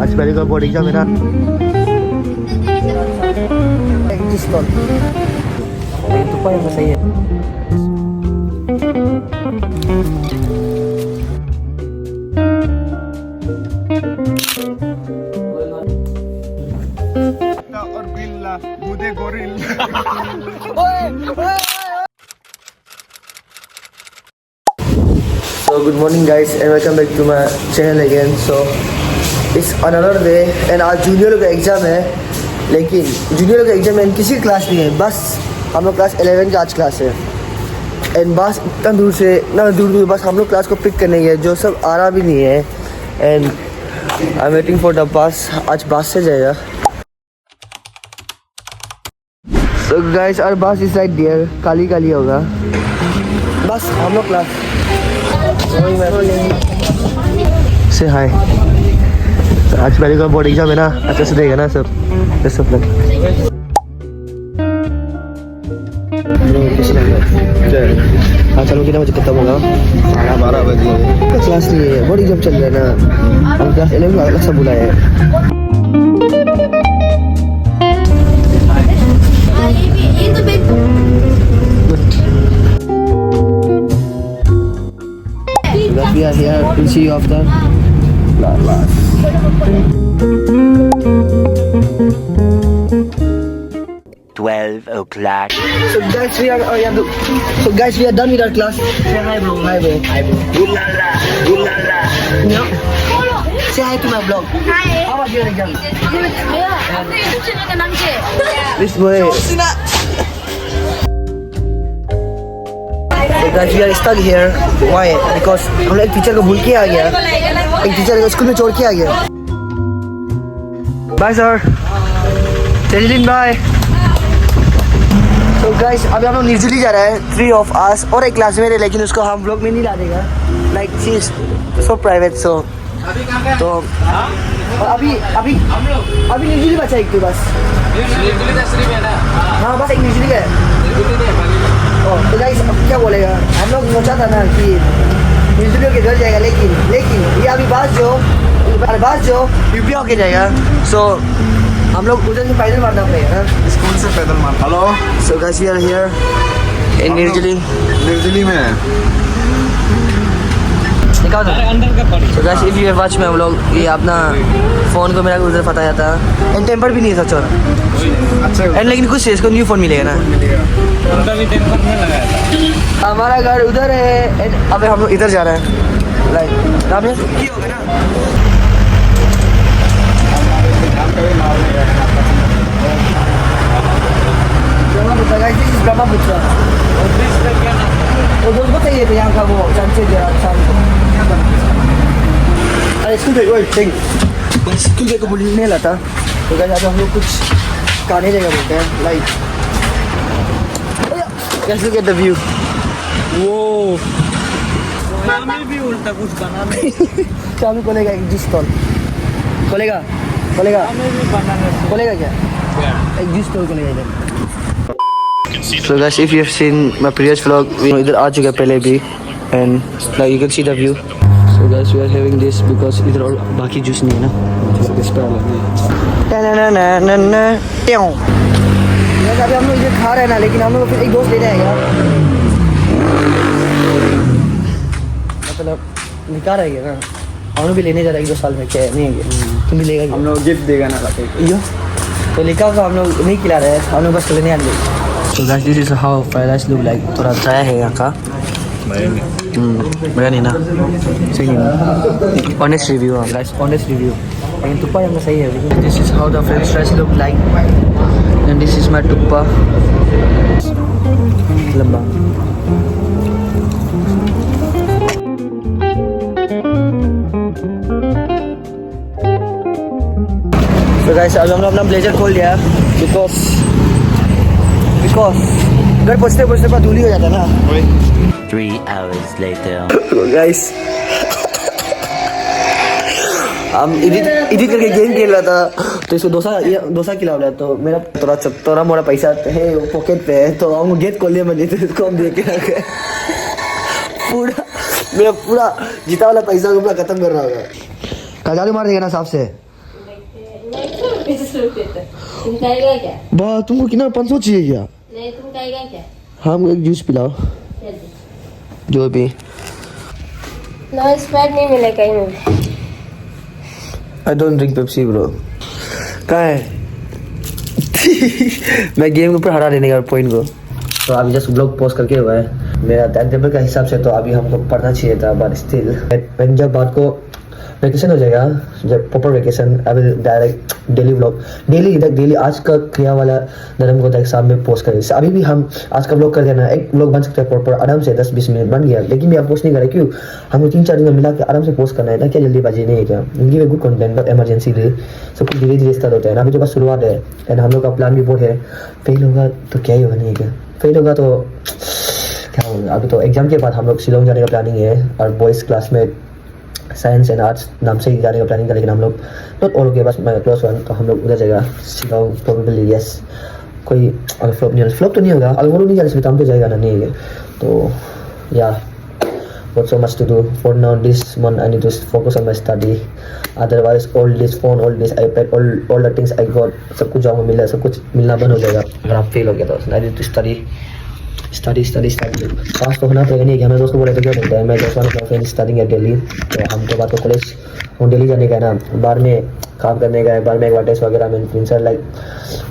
आज पहले का बोर्ड एग्जाम मेरा तुप्पा यहाँ सही है। और बिल्ला बुदे gorilla. So good morning guys and welcome back to my channel again. So it's another day and आज जूनियर का एग्ज़ाम है, लेकिन जूनियर का एग्ज़ाम में किसी क्लास नहीं है, बस हम लोग क्लास 11 का आज क्लास है। एंड बस इतना दूर से ना दूर बस हम लोग क्लास को पिक करने गए, जो सब आ रहा भी नहीं है। And I am waiting for the bus, आज बस से जाएगा। So guys our bus is right there, Kali Kali होगा बस। हम लोग क्लास से हाय। आज पहले का बोर्ड एग्जाम है ना, अच्छा से देगा ना सब लोग। हाँ चलो कितना बजे खत्म होगा? 12 बजे। क्लास नहीं है, बोर्ड एग्जाम चल रहा है ना, हम क्लास 11 अलग सब बुलाए हैं। We are here to see you after class. $12. So guys, we are done with our class. Say hi bro. Hi bro. Hi bro. Ulala. No. Say hi to my vlog. Hi. How was your exam? Yeah. This boy. So guys, we are stuck here. Why? Because हम लोग एक teacher को भूल के आ गया, एक teacher को school में छोड़ के आ गया। Bye sir. Tejiline bye. So guys, अभी हम लोग निर्जली जा रहा है, 3 of us और एक क्लासमेट है, लेकिन उसको हम ब्लॉग में नहीं ला देगा। Like she is so private, so तो अभी निर्जली बचा एक तो बस। हाँ बस एक निर्जली है। तो गाइस अब क्या बोलेगा, हम लोग सोचा था ना कि निर्जलियों के घर जाएगा, लेकिन ये अभी बात जो यूपी होके जाएगा। सो हम लोग उधर से पैदल मारना पड़ेगा ना, स्कूल से पैदल मार। Hello. So guys we are here in Nirjuli में। निकाल दो। So guys if you have watch my vlog, ये अपना फ़ोन को मेरा उधर फटाया था एंड टेम्पर भी नहीं था चोरा। अच्छा एंड लेकिन कुछ से इसको न्यू फ़ोन मिलेगा ना। उनका भी टेम्पर में लगाया था। हमारा घर उधर है एंड अबे हम लोग इधर जा रहे हैं। लाइक राम ये होगा ना, ब्रह्मपुत्र वो दोस्त को चाहिए थे यहाँ का, वो सनसेट शाम को। अरे स्कूल बैग को बोलने लगा, तो क्या जाते हम लोग कुछ खाने जगह बोलते हैं। लाइक कैसे लुक एट द व्यू। वो हमें भी उल्टा कुछ बनाने शाम को खोलेगा एक जूस स्टॉल, खोलेगा हमें भी बनाने खोलेगा क्या, एक जूस स्टॉल खोलेगा इधर। So guys, if you have seen my previous vlog, we इधर आ चुके हैं पहले भी, and like you can see the view. So guys, we are having this because इधर और बाकी जूस नहीं है ना। इस पर अभी हम लोग इधर खा रहे हैं ना, लेकिन हम लोग फिर एक दोस्त लेने आएगा, मतलब निकाल आएगा ना, हम लोग भी लेने जा रहे हैं 1-2 साल में। क्या नहीं है, तुम भी लेगा? हम लोग गिफ्ट देगा ना लाके। यो तो लिखा को हम लोग नहीं खिला रहे हैं, हम लोग बस लेने आएंगे। So guys, this is how fried rice look like. थोड़ा ड्राई है यहाँ का, मजा नहीं ना, सही है। Honest review हाँ guys, honest review। लेकिन तुप्पा यहाँ सही है। This is how the French fries look like, and this is my तुप्पा लंबा। So guys, अब हम लोग अपना ब्लेजर खोल दिया, because घर पहुँचते पर धूली हो जाता है ना। 3 hours later. गाइस हम एडिट करके गेम खेल रहा था, तो इसको डोसा खिला रहा, तो मेरा थोड़ा मोड़ा पैसा है पॉकेट पे है, तो हम गेट खोल लिया मैंने, तो इसको हम देख के रखे मेरा पूरा जीता वाला पैसा को पूरा खत्म कर रहा होगा। कजालू मार देगा ना साफ से। तुम खाएगा क्या? बा तुमको कितना 500 चाहिए क्या? नहीं तुम खाएगा क्या? हाँ मुझे एक जूस पिलाओ जो भी। नो स्प्राइट नहीं मिलेगा कहीं में। I don't drink Pepsi bro. कहाँ है? मैं गेम के ऊपर हरा देने का पॉइंट को। तो अभी जस्ट ब्लॉग पोस्ट करके हुआ है। मेरा टाइम टेबल का हिसाब से तो अभी हमको पढ़ना चाहिए था, बट स्टिल जब बात को वेकेशन हो जाएगा, जब proper vacation I will direct daily vlog, daily आज का किया वाला धर्म को शाम में पोस्ट करें। अभी भी हम आज का व्लॉग कर देना, एक व्लॉग बन सकता है प्रॉपर आराम से 10-20 मिनट बन गया, लेकिन मैं आप पोस्ट नहीं कर रहा। क्यों? हमको 3-4 दिन में मिला के आराम से पोस्ट करना है ना, क्या जल्दीबाजी नहीं है क्या? Give a good content but emergency day सब कुछ धीरे धीरे स्टार्ट होता है ना। अभी तो बस शुरुआत है एंड हम लोग का प्लान भी बहुत है। फेल होगा तो क्या ही होगा, नहीं है क्या? फेल होगा तो क्या होगा? अभी तो एग्जाम के बाद हम लोग शिलोंग जाने का प्लानिंग है और बॉयज़ क्लास में साइंस एंड आर्ट्स नाम से ही जाने का प्लानिंग है, लेकिन हम लोग नॉट ऑल के बस क्लास 1 तो हम लोग उधर जाएगा शिलोंग प्रोबेबली। यस कोई अगर फ्लॉप तो नहीं होगा, अगर वो लोग नहीं जाने से हम तो जाएगा ना, नहीं है तो या not so much to do for now. This month I need to focus on my study, otherwise all this phone, all this iPad, all the things I got सब कुछ जाऊँगा मिलना, सब कुछ मिलना बंद हो जाएगा अगर आप फेल हो गया तो। I need to study पास तो होना पड़ेगा। नहीं कि हमें दोस्त को बोले तो क्या बोलता है, मैं just one of my friends studying at Delhi, तो हम तो बात को कॉलेज हम दिल्ली जाने का है ना, बाहर में काम करने का है, बाहर में एडवर्टाइज वगैरह में इन्फ्लुएंसर लाइक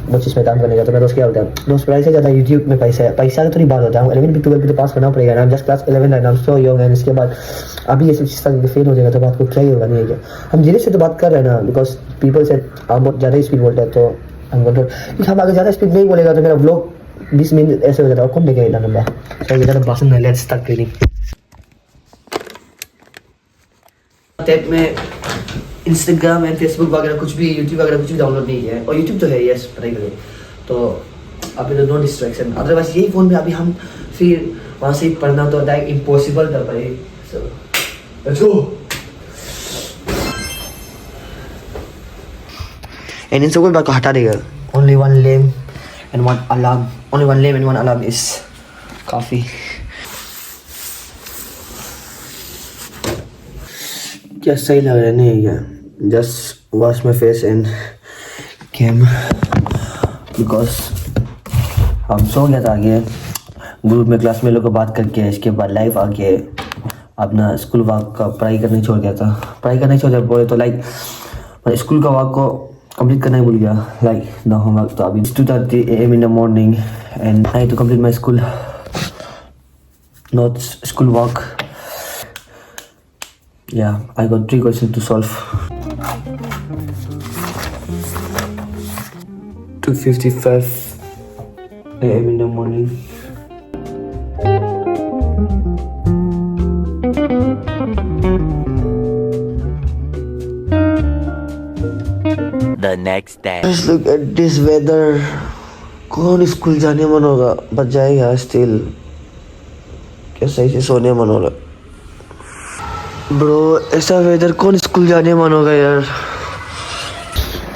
बहुत चीज़ में काम करने का। तो मैं दोस्त क्या होता है, दोस्त पढ़ाई से ज़्यादा यूट्यूब में पैसा का तो नहीं बात होता है। 11-12 भी तो पास करना पड़ेगा ना, जस्ट क्लास 11 है ना, सो योंग है। इसके बाद अभी ये सब चीज़ फेल हो जाएगा तो बात को क्या ही होगा, नहीं है क्या? हम धीरे से तो बात कर रहे हैं ना, बिकॉज पीपल से हम बहुत ज़्यादा स्पीड बोलते हैं, तो हम अगर ज़्यादा स्पीड नहीं बोलेगा तो मेरा व्लॉग 20 मिनट ऐसे हो जाता है, कौन देखेगा इतना लंबा? तो इधर भाषण नहीं, लेट्स स्टार्ट ट्रेनिंग। टैब में इंस्टाग्राम एंड फेसबुक वगैरह कुछ भी, यूट्यूब वगैरह कुछ भी डाउनलोड नहीं किया है, और यूट्यूब तो है यस पढ़ाई के लिए, तो अभी तो नो डिस्ट्रैक्शन। अदरवाइज यही फ़ोन में अभी हम फिर वहाँ से पढ़ना तो डायरेक्ट इम्पॉसिबल था भाई। So let's go. And in सबको बात को हटा देगा। Only one lame and one alarm, only one lamp and one alarm is काफी। क्या सही लग रहा है, नहीं है क्या? Just wash my face and came because हम सो गया था आगे ग्रुप में क्लास में लोग को बात करके, इसके बाद लाइव आके अपना स्कूल वर्क का पढ़ाई करने छोड़ गया था। पढ़ाई करने छोड़ बोले तो लाइक स्कूल का वर्क को कंप्लीट करना ही भूल गया, लाइक ना होमवर्क। तो अभी 2:30 AM in the morning and I had to complete my school notes, school work. Yeah, I got 3 questions to solve. 2:55 AM in the morning. The next day. Just look at this weather. कौन school जाने मन होगा, बच जाएगा still. क्या सही से सोने मन होगा ब्रो, ऐसा वेदर कौन स्कूल जाने मन होगा यार।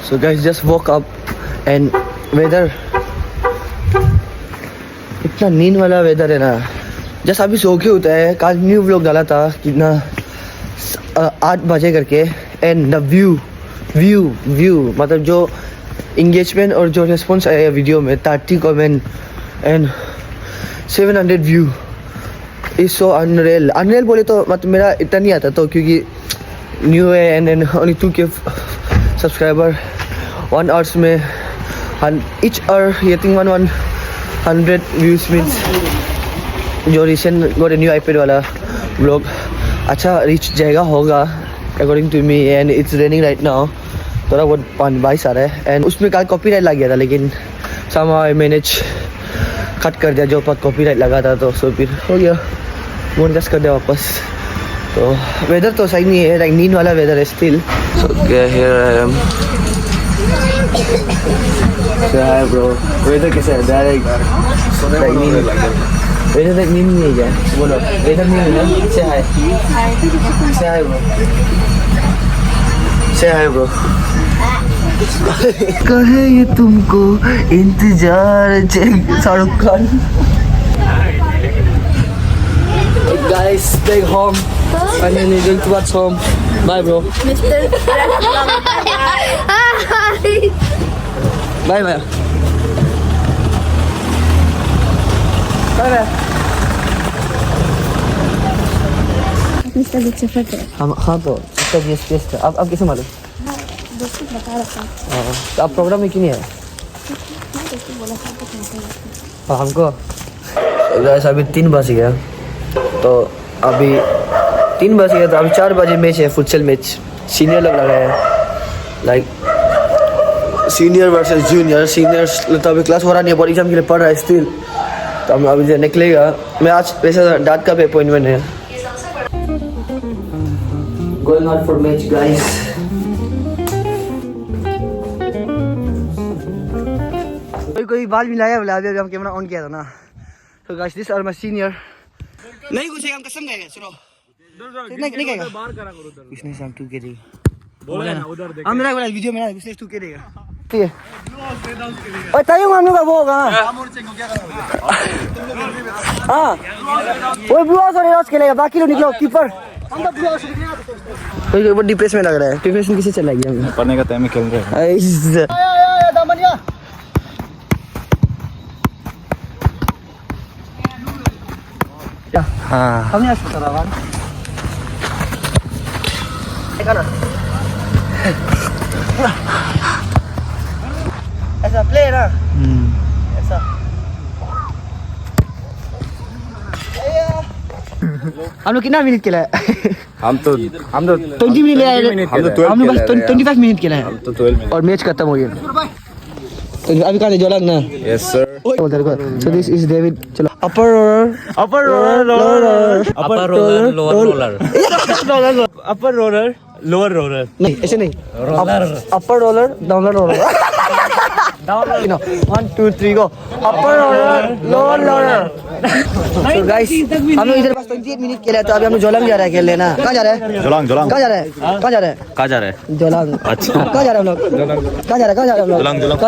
So guys just walk up and weather इतना नींद वाला वेदर है ना, जस्ट अभी सो के होता है। कल न्यू व्लॉग डाला था कितना 8 बजे करके, एंड द व्यू मतलब जो इंगेजमेंट और जो रिस्पॉन्स आया वीडियो में 30 comment and 700 view is so unreal बोले तो मतलब मेरा इतना नहीं आता तो, क्योंकि न्यू है and only 2K subscriber 1 hours में each hour getting 100 views means जो recent got a new iPad वाला ब्लॉग अच्छा रीच जाएगा होगा according to me. And it's raining right now, थोड़ा बहुत पानी बारिश आ रहा है एंड उसमें कल कॉपीराइट लग गया था, लेकिन somehow I मैनेज कट कर दिया जो पर कॉपीराइट लगा था, तो सो फिर हो गया मोनेटाइज कर दिया वापस। तो वेदर तो सही नहीं है, लाइक नींद वाला वेदर है still. So here I am. Hi bro, weather कैसा है? डायरेक्ट वेदर तक नींद नहीं है क्या? बोलो वेदर नहीं है ना? से हाय ब्रो, से हाय ब्रो। कहे ये तुमको इंतजार Shahrukh Khan. Guys, back home. Finally going towards home. Bye bro, mister bye bye bye bye. Mister बीच सफर हम हाँ तो इसका जीएसपीएस था। अब कैसे मालूम? दोस्तों बता रखा तो आप प्रोग्राम में क्यों नहीं है? हाँ हमको गाइस अभी 3 बज गया, तो अभी 3 बज गया, तो अभी 4 बजे मैच है, फुटसल मैच। सीनियर लोग लग रहे हैं, like senior versus junior. Senior तो अभी क्लास हो रहा नहीं है, बोर्ड एग्जाम के लिए पढ़ रहा है स्टिल। तो हम अभी जो निकलेगा, मैं आज वैसे डाट का भी अपॉइंटमेंट है। Going out for match guys. कोई बाल मिलाया बोला, अभी हम कैमरा ऑन किया था ना। तो guys this are my senior. नहीं घुसेगा, हम कसम खाएगा। सुनो नहीं कहेगा, बाहर करा करो उधर। इसने से हम 2 के देगा। बोले ना उधर देख। हम मेरा वाला वीडियो में ना इसने 2 के देगा। ठीक है और तायू हम लोग का वो होगा। हां वो ब्लू हाउस और रॉस खेलेगा, बाकी लोग निकलो कीपर। हम तो ब्लू हाउस निकलेगा। कोई वो डिप्रेशन में लग रहा है। डिप्रेशन किसे चल रही है? पढ़ने का टाइम में खेल रहे हैं। दामनिया हाँ हमने आज करा वन ऐसा प्ले है ना, ऐसा हम लोग कितना मिनट खेला है? हम तो 20 मिनट ले आए। हम लोग बस 25 मिनट खेला है तो 12 मिनट। और मैच खत्म हो गया। तो अभी कहाँ जोलंग ना? Yes sir. So this is David. चलो upper roller, Upper roller, lower roller. Upper roller, lower roller. Upper roller, lower roller. नहीं ऐसे नहीं, upper roller, down roller. You know, 1 2 3 go. Upper roller, lower roller. So guys, हम लोग इधर बस 28 minute खेला है, तो अभी हम लोग जोलंग जा रहा है खेलने ना। कहाँ जा रहा है? जोलांग जोलांग कहाँ जा रहा है? कहाँ जा रहा है? कहाँ जा रहे हैं? जोलंग। अच्छा। कहाँ जा रहे हैं हम लोग? कहाँ जा रहे हैं? कहाँ जा रहे हैं हम लोग? जोलांग, जोलांग।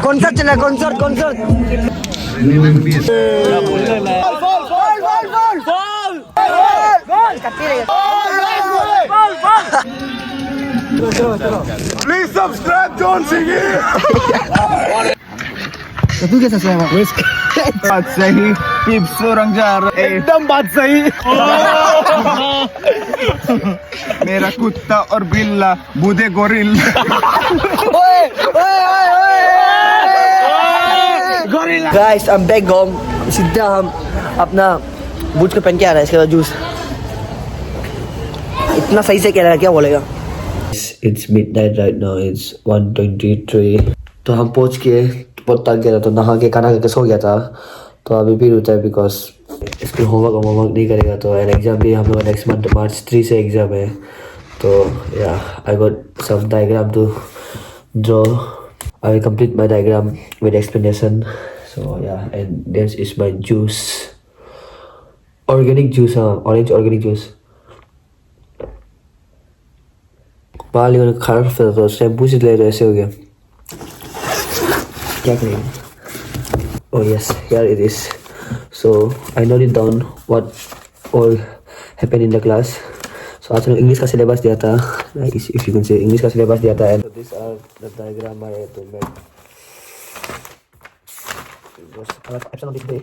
कॉन्सर्ट चल रहा है, concert concert. Please subscribe John Singh. तू कैसा सोया? बात सही, पिप्सो रंग जा रहा है। एकदम बात सही। मेरा कुत्ता और बिल्ला बूढ़े gorilla. Guys I am back home. सीधा हम अपना बूट को पहन के आ रहा है, इसके बाद जूस इतना सही से कह रहा है, क्या बोलेगा? It's midnight right now. It's 1:23. तो हम पहुंच के बहुत थक गया था, तो नहा के खाना करके सो गया था। तो अभी भी होता है बिकॉज स्कूल होमवर्क नहीं करेगा, तो एंड एग्जाम भी हम लोग नेक्स्ट मंथ March 3 से एग्जाम है। तो या I got some diagram to draw. I will complete my diagram with explanation. So yeah, and this is my juice. Organic juice, orange organic juice. बाल ये खराब था, तो शैम्पू से ले तो ऐसे हो गया। क्या करेंगे? Oh yes, here it is. So I noted it down what all happened in the class. So आज हमने इंग्लिश का सिलेबस दिया था, if you can say English का सिलेबस दिया था, and these are the diagram I had to make. It was a lot of episode of this day.